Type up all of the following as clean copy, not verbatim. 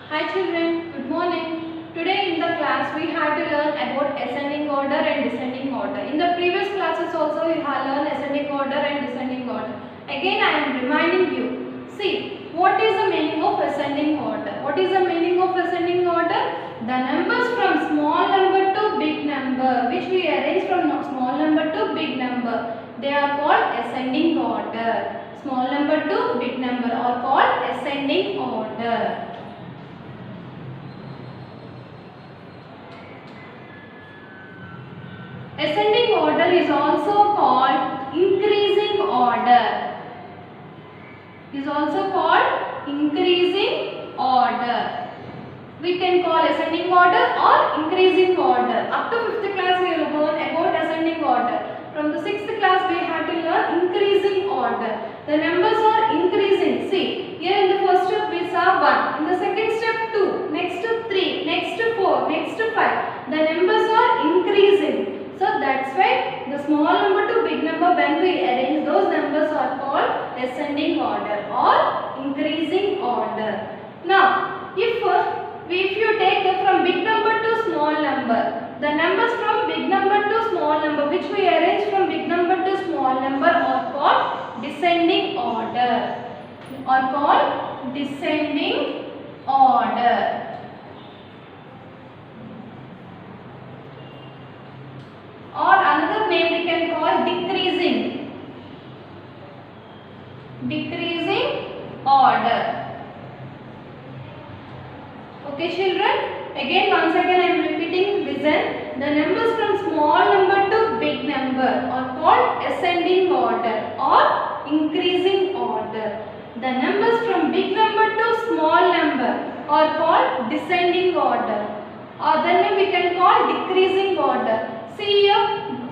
Hi children, good morning. Today in the class we had to learn about ascending order and descending order. In the previous classes also we had learned ascending order and descending order. Again I am reminding you. See, what is the meaning of ascending order? What is the meaning of ascending order? The numbers from small number to big number, which we arrange from small number to big number, they are called ascending order. Small number to big number are called ascending order. Ascending order is also called increasing order. Is also called increasing order. We can call ascending order or increasing order. Up to 5th class we will learn about ascending order. From the 6th class we have to learn increasing order. The numbers are increasing. See, here in the first step we saw 1. In the second step 2. Next to 3. Next to 4. Next to 5. The numbers are increasing. So that's why the small number to big number, when we arrange, those numbers are called ascending order or increasing order. Now, if you take from big number to small number, the numbers from big number to small number, which we arrange from big number to small number, are called descending order. Are called descending order. Or another name we can call decreasing order. Okay children, once again I am repeating, listen. The numbers from small number to big number are called ascending order or increasing order. The numbers from big number to small number are called descending order. Or then we can call decreasing order. See here,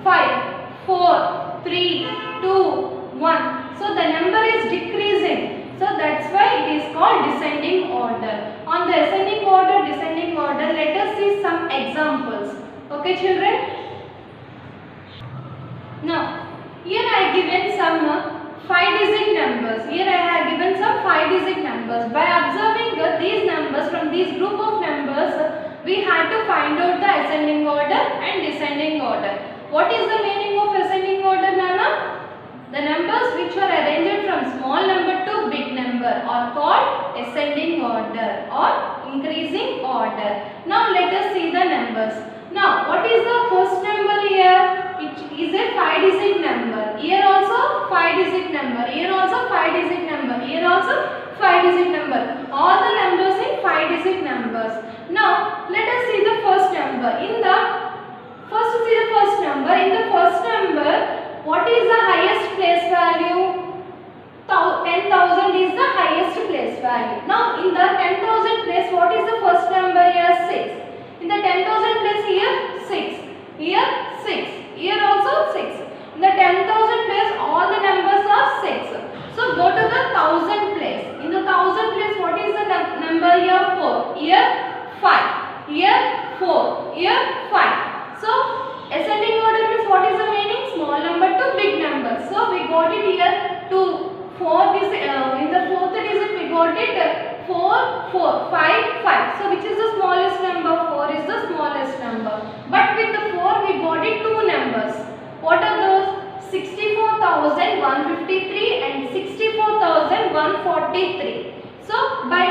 5, 4, 3, 2, 1. So the number is decreasing. So that's why it is called descending order. On the ascending order, descending order, let us see some examples. Okay children? Now, here I have given some 5-digit numbers. Here I have given some 5-digit numbers. By observing these numbers from this group of numbers, we had to find out the ascending order and descending order. What is the meaning of ascending order, Nana? The numbers which are arranged from small number to big number are called ascending order or increasing order. Now let us see the numbers. Now what is the first number here? It is a 5-digit number. Here also 5-digit number. Here also 5-digit number. Here also 5-digit number. All the numbers in 5-digit numbers. Now let us see the first number. In the first number, what is the highest place value? 10,000 is the highest place value. Now in the 10,000 place, what is the first number here? 6. In the 10,000 place, here 6. Here 6. Here also 6. In the 10,000 place, all the numbers are 6. So go to the 1,000 place. In the 1,000 place, what is the number here? 4. Here 5. Here 4. Here 5. So ascending order means what is the meaning? Small number to big number. So we got it here to 4 is in the fourth digit we got it 4, 4, 5, 5. So which is the smallest number? 4 is the smallest number. But with the 4 we got it two numbers. What are those? 64,153 and 64,143. So by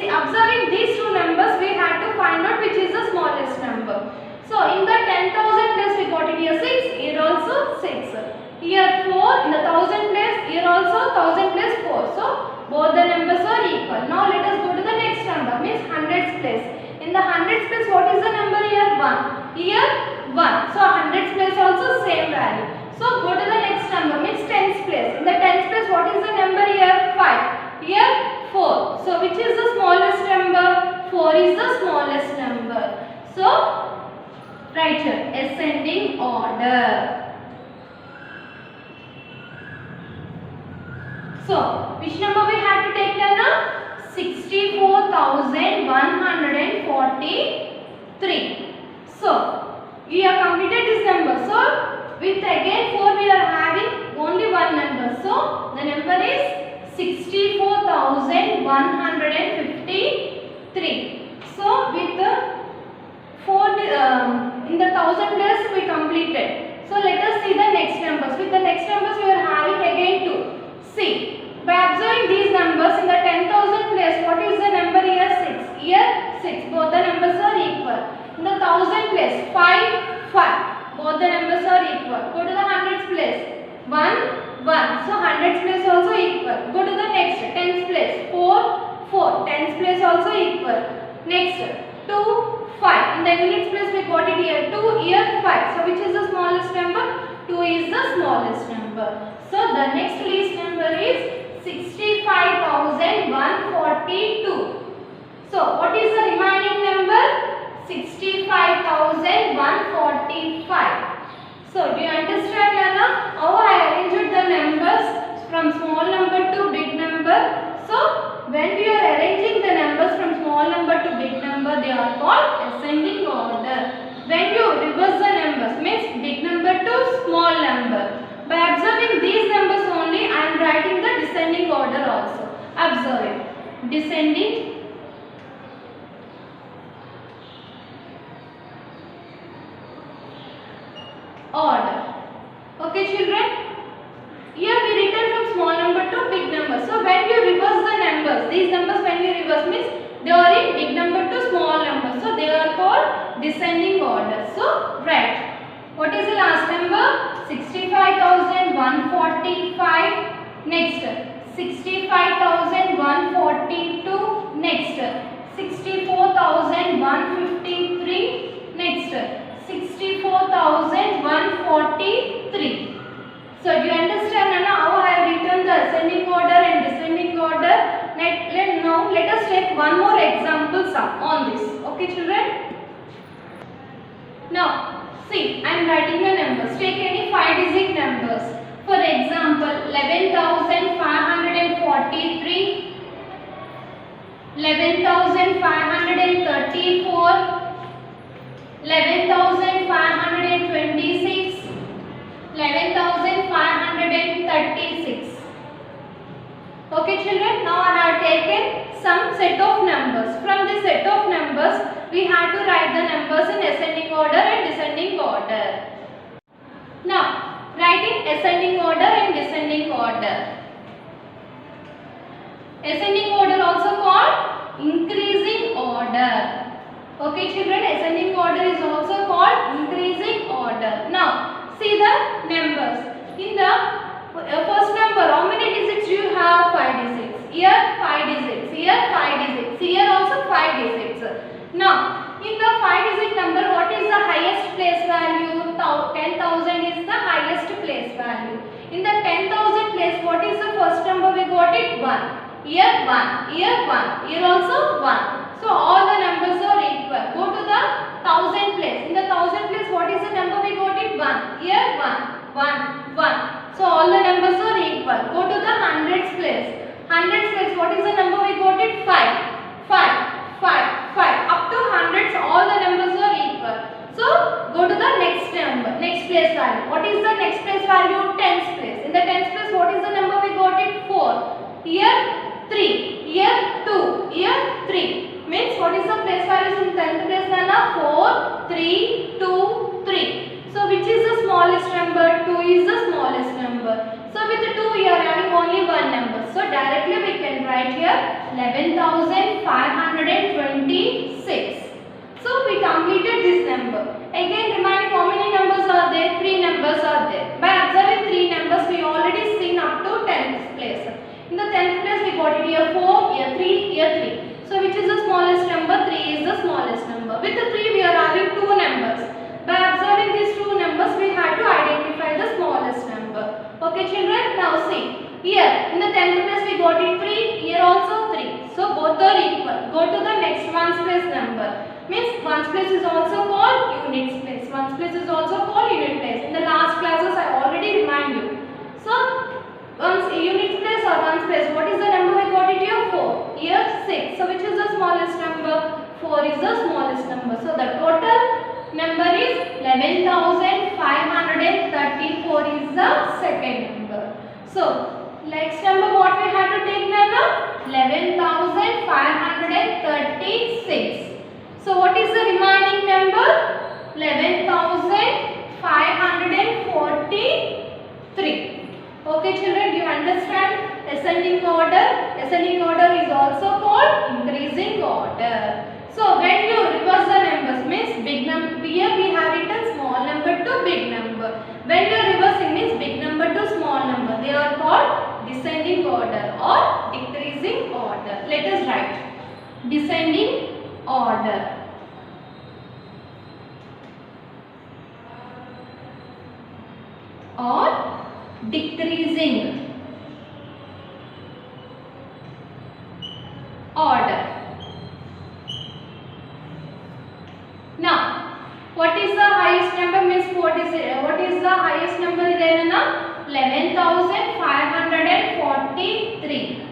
observing these two numbers, we had to find out which is the smallest number. So in the 10,000 place we got it here 6, here also 6. Here 4, in the 1,000 place, here also 1,000 place 4. So both the numbers are equal. Now let us go to the next number, means hundreds place. In the hundreds place, what is the number here? 1. Here 1. So hundreds place also same value. So go to the next number, means tens place. In the tens place, what is the number here? 5. Here 4. So which is the smallest number? 4 is the smallest number. So write here ascending order. So which number we have to take now? 64,143. So we have completed this number. So with again 4 we are having only one number. So the number is 64,153. So let us see the next numbers. With the next numbers we are having again 2. See, by observing these numbers in the 10,000 place, what is the number here? 6. Here 6. Both the numbers are equal. In the 1000 place, 5, 5. Both the numbers are equal. Go to the hundreds place. 1, 1. So hundreds place also equal. Go to the next tens place. 4, 4. Tens place also equal. Next 2, 5. In the units place we got it here 2, here 5. So which is the smallest number? 2 is the smallest number. So the next least number is 65,142. So what is the remaining number? 65,145. So do you understand Nana how I arranged the numbers from small number to big number? So when we are arranging the numbers from small number to big number, they are called ascending order. When you reverse the numbers, means big number to small number. By observing these numbers only, I am writing the descending order also. Observe it. Descending order. Okay children? Here we return from small number to big number. So when you reverse the numbers, these numbers when you reverse means they are in big number to small number. So they are called descending order. So write. What is the last number? 65,145. Next 65,142. Next 64,153. Next 64,143. So do you understand Nana how I have written the ascending order and descending order? Now let us take one more example sum on this. Okay children? Now see, I am writing the numbers. Take any 5-digit numbers. For example, 11,543, 11,534, 11,526, 11,536. Okay children, now I have taken some set of numbers. From this set of numbers, we have to write the numbers in ascending order and descending order. Now, writing ascending order and descending order. Ascending order also called increasing order. Okay children, ascending order is also called increasing order. Now, see the numbers. In the first number, how many digits do you have? 5 digits. Here 5 digits. Here 5 digits. Here also 5 digits. Now, in the 5-digit number, what is the highest place value? 10,000 is the highest place value. In the 10,000 place, what is the first number we got it? 1. Here 1. Here 1. Here also 1. So all the numbers are equal. Go to the 1000 place. In the 1000 place, what is the number we got it? 1. Here 1. 1. 1. So all the numbers are equal. Go to the hundreds place. Hundreds place, what is the number we got it? 5. 5. 5. 5. Up to hundreds, all the numbers are equal. So go to the next number, next place value. What is the next place value? Tens place. In the tens place, what is the number we got it? 4. Here 3. Here 2. Here 3. Means what is the place values in 10th place? Nana? 4, 3, 2, 3. So which is the smallest number? 2 is the smallest number. So with 2 we are having only one number. So directly we can write here 11,526. So we completed this number. Again remaining how many numbers are there? 3 numbers are there. By observing 3 numbers we already seen up to 10th place. In the 10th place we got it here 4, here 3, here 3. So which is the smallest number? 3 is the smallest number. With the 3 we are having 2 numbers. By observing these 2 numbers we have to identify the smallest number. Okay children, now see. Here in the 10th place we got it 3, here also 3. So both are equal. Go to the next ones place number. Means ones place is also called units place. Ones place is also called unit place. In the last classes I already remind you. So ones unit place or ones place, what is the number we got it here? 4. Here 6. So which is the smallest number? 4 is the smallest number. So the total number is 11,534 is the second number. So next number what we have to take Nana? 11,536. So what is the remaining number? 11,544. descending order. Ascending order is also called increasing order. So when you reverse the numbers means big number, here we have written small number to big number. When you are reversing means big number to small number. They are called descending order or decreasing order. Let us write descending order. Or decreasing order. Now, what is the highest number means what is the highest number there na? 11,543.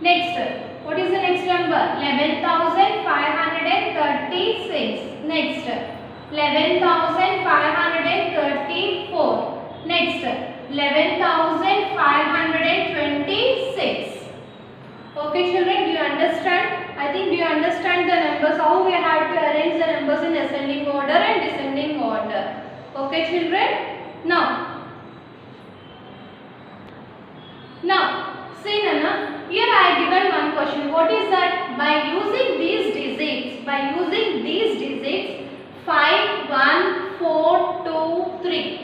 Next, what is the next number? 11,536. Next, 11,534. Next, 11,526. Okay children, do you understand? I think do you understand the numbers, how we have to arrange the numbers in ascending order and descending order. Okay children? Now see Nana, here I have given one question. What is that? By using these digits, 5, 1, 4, 2, 3.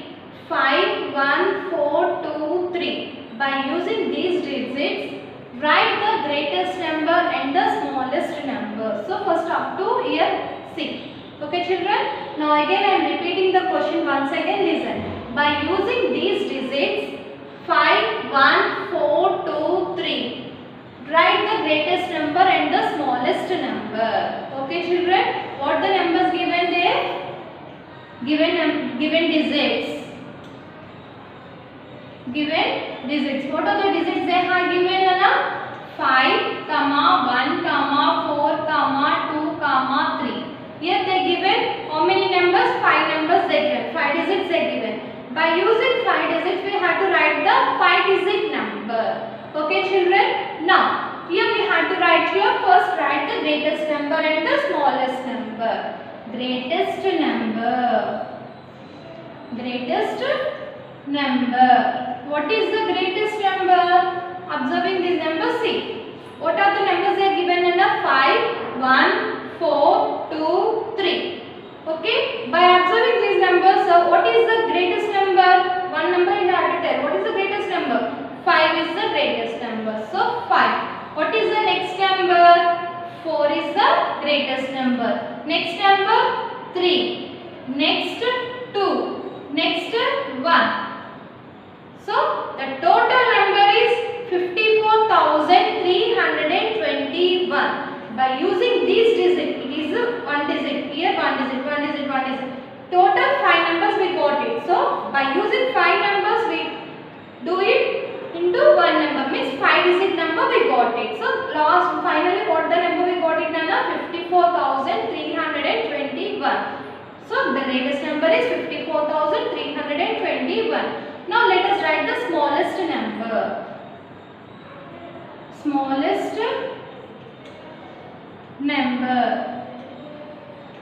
5, 1, 4, 2, 3. By using these digits, write the greatest number and the smallest number. So first up to here C. Okay children? Now again I am repeating the question once again. Listen. By using these digits 5, 1, 4, 2, 3. Write the greatest number and the smallest number. Okay children? What the numbers given there? Given digits. Given digits. What are the digits they have given? 5, 1, 4, 2, 3. Here they given how many numbers? 5 numbers they given. 5 digits they given. By using 5 digits we have to write the 5-digit number. Okay children? Now here we have to write here, first write the greatest number and the smallest number. Greatest number. Greatest number. What is the greatest number? Observing these numbers, see. What are the numbers they are given in 5, 1, 4, 2, 3. Okay. By observing these numbers, what is the greatest number? One number you have to tell. What is the greatest number? 5 is the greatest number. So 5. What is the next number? 4 is the greatest number. Next number 3. Next 2. Next 1. So the total number is 54,321. By using these digits, it is one digit, here one digit. Total 5 numbers we got it. So by using 5 numbers we do it into one number, means 5-digit number we got it. So finally what the number we got it? 54,321. So the greatest number is 54,321. Now let us write the smallest number. Smallest number.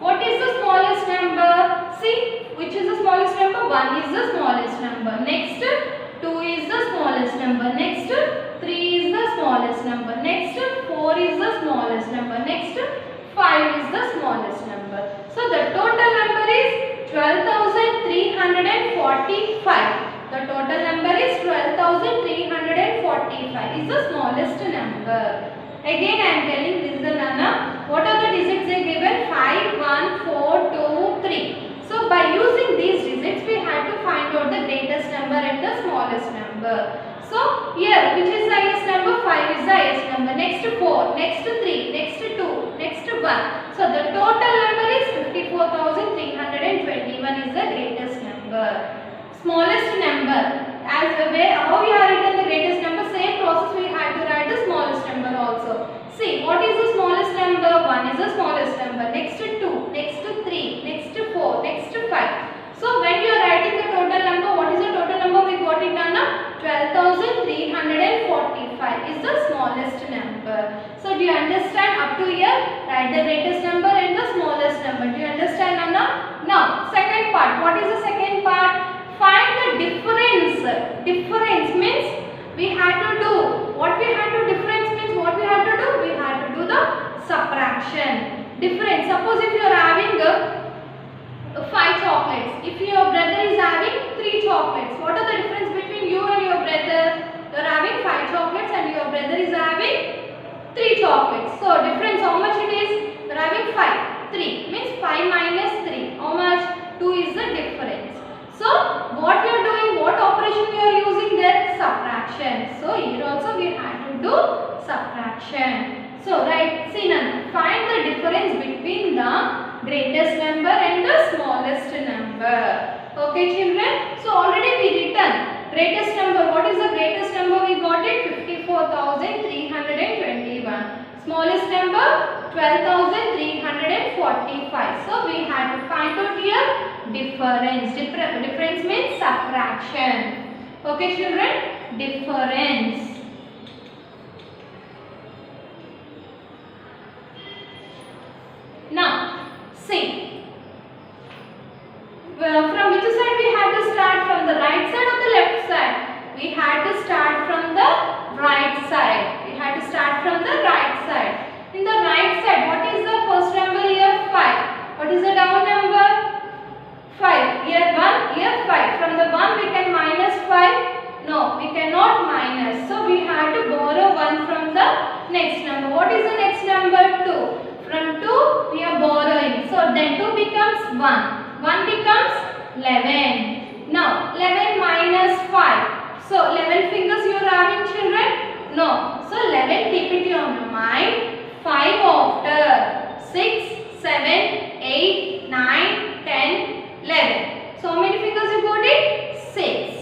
What is the smallest number? See, which is the smallest number? 1 is the smallest number. Next, 2 is the smallest number. Next, 3 is the smallest number. Next, 4 is the smallest number. Next, 5 is the smallest number. So the total number is 12,345. The total number is 12,345 is the smallest number. Again I am telling this is the Nana. What are the digits they given? 5, 1, 4, 2, 3. So by using these digits we have to find out the greatest number and the smallest number. So here which is the highest number? 5 is the highest number. Next 4, next 3, next 2, next 1. So the total number is 54,321 is the greatest number. Smallest number, as how we have written the greatest number, same process we have to write the smallest number also. See, what is the smallest number? 1 is the smallest number. Next 2, next 3, next 4, next 5. So when you are writing the total number, what is the total number we got it done? 12,345 is the smallest number. So do you understand up to here? Write the greatest number and the smallest number. Do you understand Anna? Now second part. What is the second part? Find the difference. Difference means we had to do, what we had to difference means what we had to do? We had to do the subtraction. Difference, suppose if you are having 5 chocolates, if your brother is having 3 chocolates, what are the difference between you and your brother? You are having 5 chocolates and your brother is having 3 chocolates. So difference, how much it is? You are having 5, 3 means 5 minus 3, how much? 2 is the difference. So what we are doing, what operation we are using there? Subtraction. So here also we had to do subtraction. So write, see now, find the difference between the greatest number and the smallest number. Okay children, so already we written greatest number. What is the greatest number? We got it 54,321. Smallest number 12,345. So we had to find out here difference. Difference means subtraction. Okay children, difference. Now see, from which side we had to start? From the right side or the left side? We had to start from the right side. We had to start from the right side. In the right side, what is the first number here? 5. What is the down number? 5. Here 1, here 5. From the 1 we can minus 5. No, we cannot minus. So we have to borrow 1 from the next number. What is the next number? 2. From 2 we are borrowing. So then 2 becomes 1. 1 becomes 11. Now 11 minus 5. So 11 fingers you are having children? No. So 11 keep it in your mind. 5 after 6, 7, 8, 9, 10, 11. So how many fingers you got it? 6.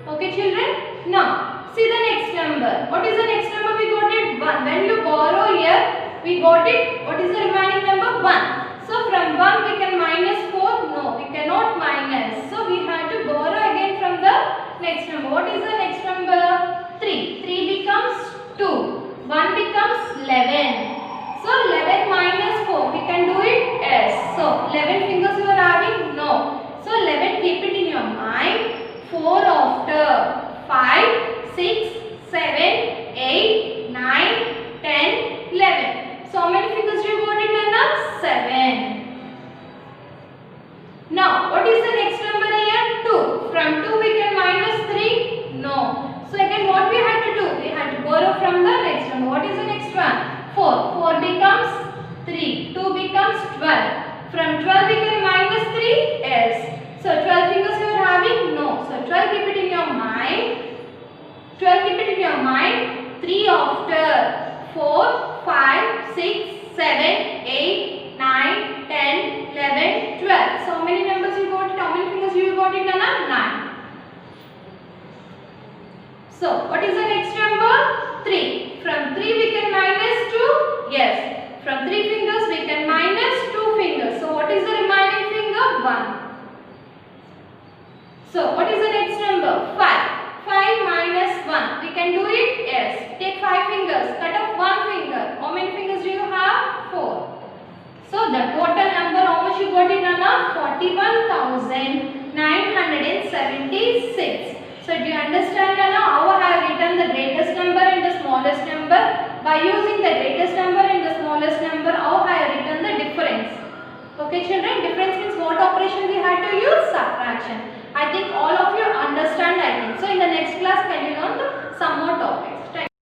Okay children? Now see the next number. What is the next number? We got it 1. When you borrow here, we got it. What is the remaining number? 1. So from 1 we can minus 4. No, we cannot minus. So we have to borrow again from the next number. What is the next number? 3. 3 becomes 2. 1 becomes 11. So 11 minus 4. We can do it? Yes. So 11 fingers you are having? No. So 11 keep it in your mind. 4 after 5, 6, 7, 8, 9, 10, 11. So how many fingers you got it, Nana? 7. Now what is the next number here? 2. From 2 we can minus 3? No. So again what we had to do? We had to borrow from the next number. What is the next one? 4. 4 becomes 3. 2 becomes 12. From 12 we can minus 3? Yes. So 12 fingers you are having? No. So 12 keep it in your mind. 12 keep it in your mind. 3 after 4, 5, 6, 7, 8, 9, 10, 11, 12. So how many numbers you got it? How many fingers you got it, Nana? 9. So what is the next number? 3. From 3 we can minus 2? Yes. From 3 fingers we can minus 2 fingers. So what is the remaining finger? 1. So what is the next number? 5. 5 minus 1. We can do it? Yes. Take 5 fingers. Cut off 1 finger. How many fingers do you have? 4. So the total number, how much you got it, Nana? 41,976. So do you understand, Nana, how I have written the greatest number and the smallest number? By using the greatest number and the smallest number, how I have written the difference. Okay children, difference means what operation we had to use? Subtraction. I think all